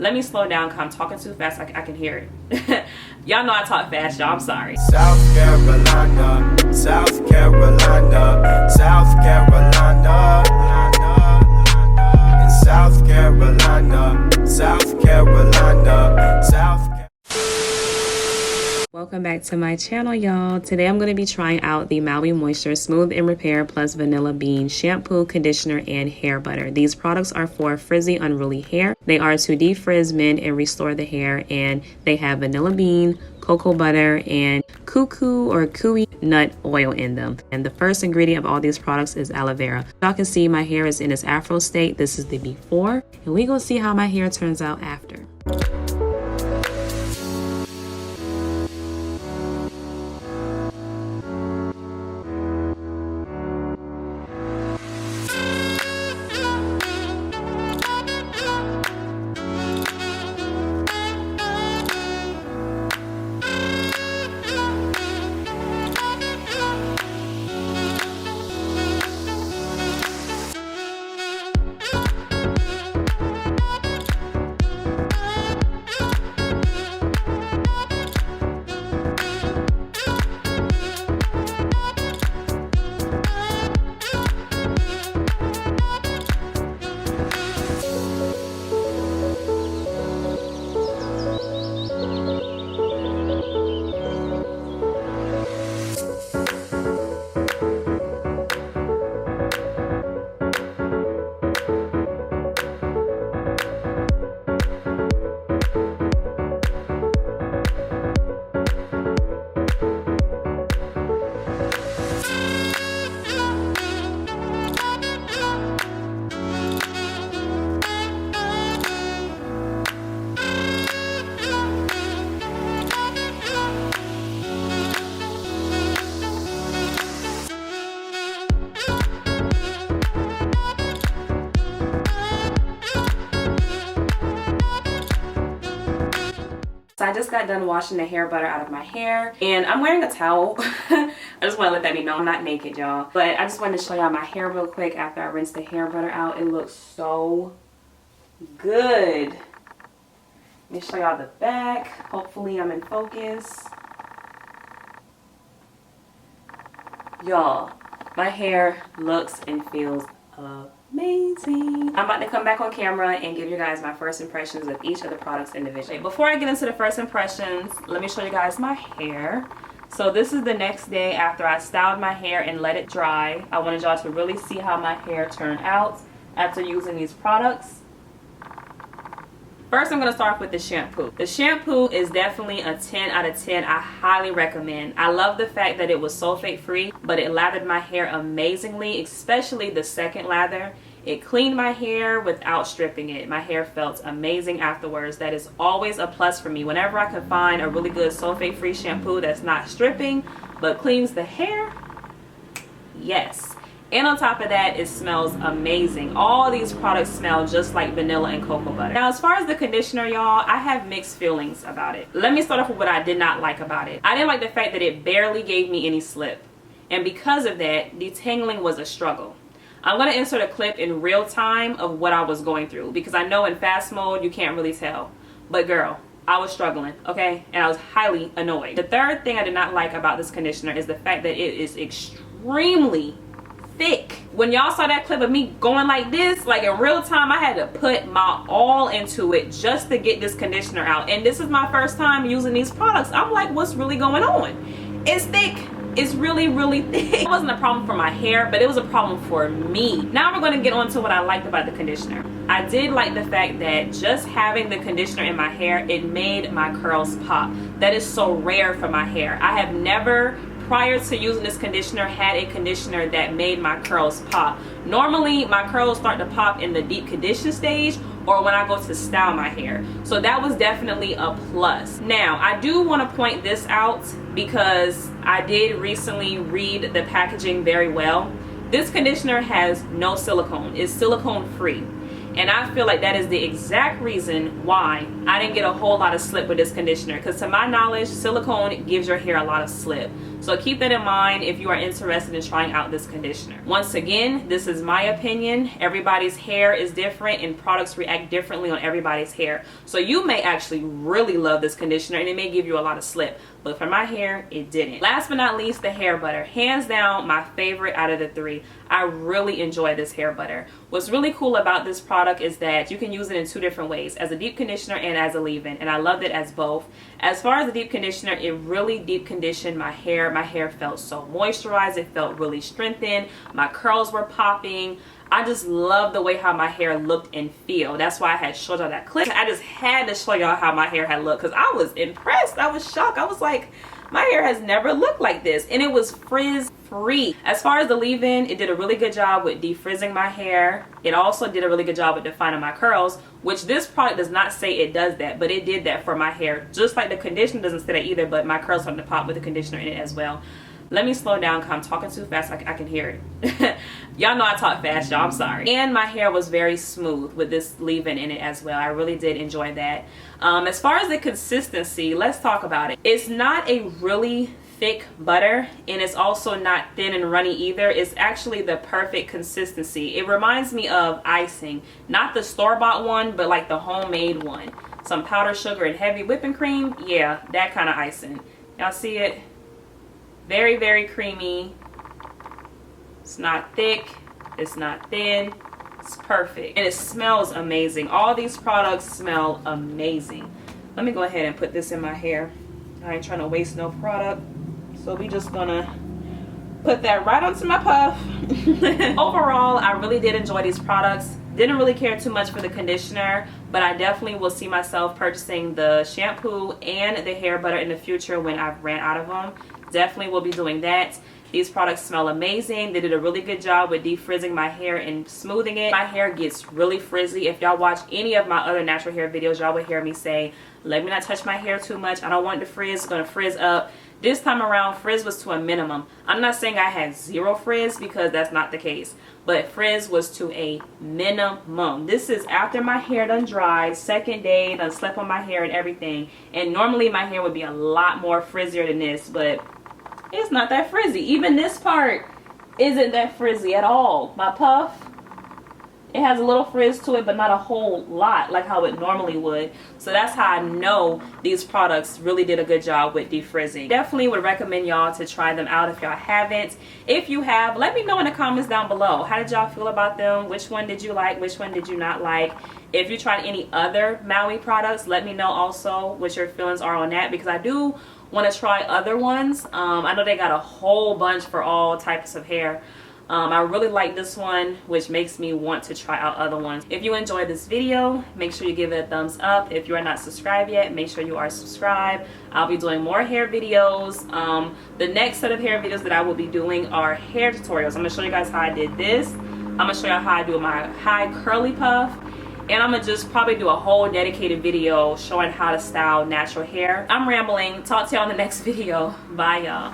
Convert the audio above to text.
Let me slow down because I'm talking too fast. I can hear it. Y'all know I talk fast, y'all. I'm sorry. South Carolina, South Carolina, South Carolina, in South Carolina, South Carolina, South Carolina. Welcome back to my channel, y'all. Today I'm going to be trying out the Maui Moisture Smooth and Repair plus Vanilla Bean Shampoo, Conditioner, and Hair Butter. These products are for frizzy, unruly hair. They are to defrizz, mend, and restore the hair, and they have vanilla bean, cocoa butter, and cuckoo or kui nut oil in them. And the first ingredient of all these products is aloe vera. Y'all can see my hair is in its afro state. This is the before, and we're going to see how my hair turns out after. So I just got done washing the hair butter out of my hair, and I'm wearing a towel. I just want to let that be known I'm not naked, y'all. But I just wanted to show y'all my hair real quick after I rinsed the hair butter out. It looks so good. Let me show y'all the back. Hopefully I'm in focus. Y'all, my hair looks and feels amazing. I'm about to come back on camera and give you guys my first impressions of each of the products individually. Before I get into the first impressions, let me show you guys my hair. So this is the next day after I styled my hair and let it dry. I wanted y'all to really see how my hair turned out after using these products. First, I'm going to start off with the shampoo. The shampoo is definitely a 10 out of 10. I highly recommend. I love the fact that it was sulfate free, but it lathered my hair amazingly, especially the second lather. It cleaned my hair without stripping it. My hair felt amazing afterwards. That is always a plus for me. Whenever I can find a really good sulfate free shampoo that's not stripping but cleans the hair, yes. And on top of that, it smells amazing. All these products smell just like vanilla and cocoa butter. Now, as far as the conditioner, y'all, I have mixed feelings about it. Let me start off with what I did not like about it. I didn't like the fact that it barely gave me any slip. And because of that, detangling was a struggle. I'm going to insert a clip in real time of what I was going through, because I know in fast mode, you can't really tell. But girl, I was struggling, okay? And I was highly annoyed. The third thing I did not like about this conditioner is the fact that it is extremely thick. When y'all saw that clip of me going like this, like in real time, I had to put my all into it just to get this conditioner out. And this is my first time using these products. I'm like, what's really going on? It's thick. It's really, really thick. It wasn't a problem for my hair, but it was a problem for me. Now we're going to get on to what I liked about the conditioner. I did like the fact that just having the conditioner in my hair, it made my curls pop. That is so rare for my hair. I have never, prior to using this conditioner, had a conditioner that made my curls pop. Normally my curls start to pop in the deep condition stage or when I go to style my hair. So that was definitely a plus. Now I do want to point this out because I did recently read the packaging very well. This conditioner has no silicone. It's silicone free. And I feel like that is the exact reason why I didn't get a whole lot of slip with this conditioner. Because to my knowledge, silicone gives your hair a lot of slip. So keep that in mind if you are interested in trying out this conditioner. Once again, this is my opinion. Everybody's hair is different and products react differently on everybody's hair. So you may actually really love this conditioner and it may give you a lot of slip. But for my hair, it didn't. Last but not least, the hair butter. Hands down, my favorite out of the three. I really enjoy this hair butter. What's really cool about this product is that you can use it in two different ways, as a deep conditioner and as a leave-in, and I loved it as both. As far as the deep conditioner, it really deep conditioned my hair. My hair felt so moisturized. It felt really strengthened. My curls were popping. I just love the way how my hair looked and feel. That's why I had showed y'all that clip. I just had to show y'all how my hair had looked because I was impressed. I was shocked. I was like, my hair has never looked like this. And it was frizz free. As far as the leave-in, it did a really good job with defrizzing my hair. It also did a really good job with defining my curls, which this product does not say it does that, but it did that for my hair. Just like the conditioner doesn't say that either, but my curls started to pop with the conditioner in it as well. Let me slow down because I'm talking too fast. I can hear it. Y'all know I talk fast, y'all. I'm sorry. And my hair was very smooth with this leave-in in it as well. I really did enjoy that. As far as the consistency, let's talk about it. It's not a really thick butter and it's also not thin and runny either. It's actually the perfect consistency. It reminds me of icing. Not the store-bought one, but like the homemade one. Some powdered sugar and heavy whipping cream. Yeah, that kind of icing. Y'all see it? Very, very creamy. It's not thick. It's not thin. It's perfect. And it smells amazing. All these products smell amazing. Let me go ahead and put this in my hair. I ain't trying to waste no product. So we just gonna put that right onto my puff. Overall, I really did enjoy these products. Didn't really care too much for the conditioner, but I definitely will see myself purchasing the shampoo and the hair butter in the future when I've ran out of them. Definitely will be doing that. These products smell amazing. They did a really good job with defrizzing my hair and smoothing it. My hair gets really frizzy. If y'all watch any of my other natural hair videos, y'all will hear me say, let me not touch my hair too much. I don't want it to frizz. It's going to frizz up. This time around, frizz was to a minimum. I'm not saying I had zero frizz because that's not the case. But frizz was to a minimum. This is after my hair done dried, second day, done slept on my hair and everything. And normally my hair would be a lot more frizzier than this, but it's not that frizzy. Even this part isn't that frizzy at all. My puff, it has a little frizz to it, but not a whole lot like how it normally would. So that's how I know these products really did a good job with defrizzing. Definitely would recommend y'all to try them out if y'all haven't. If you have, let me know in the comments down below. How did y'all feel about them? Which one did you like? Which one did you not like? If you tried any other Maui products, let me know also what your feelings are on that, because I do want to try other ones. I know they got a whole bunch for all types of hair. I really like this one, which makes me want to try out other ones. If you enjoyed this video, make sure you give it a thumbs up. If you are not subscribed yet, make sure you are subscribed. I'll be doing more hair videos. The next set of hair videos that I will be doing are hair tutorials. I'm going to show you guys how I did this. I'm going to show you how I do my high curly puff. And I'm going to just probably do a whole dedicated video showing how to style natural hair. I'm rambling. Talk to y'all in the next video. Bye, y'all.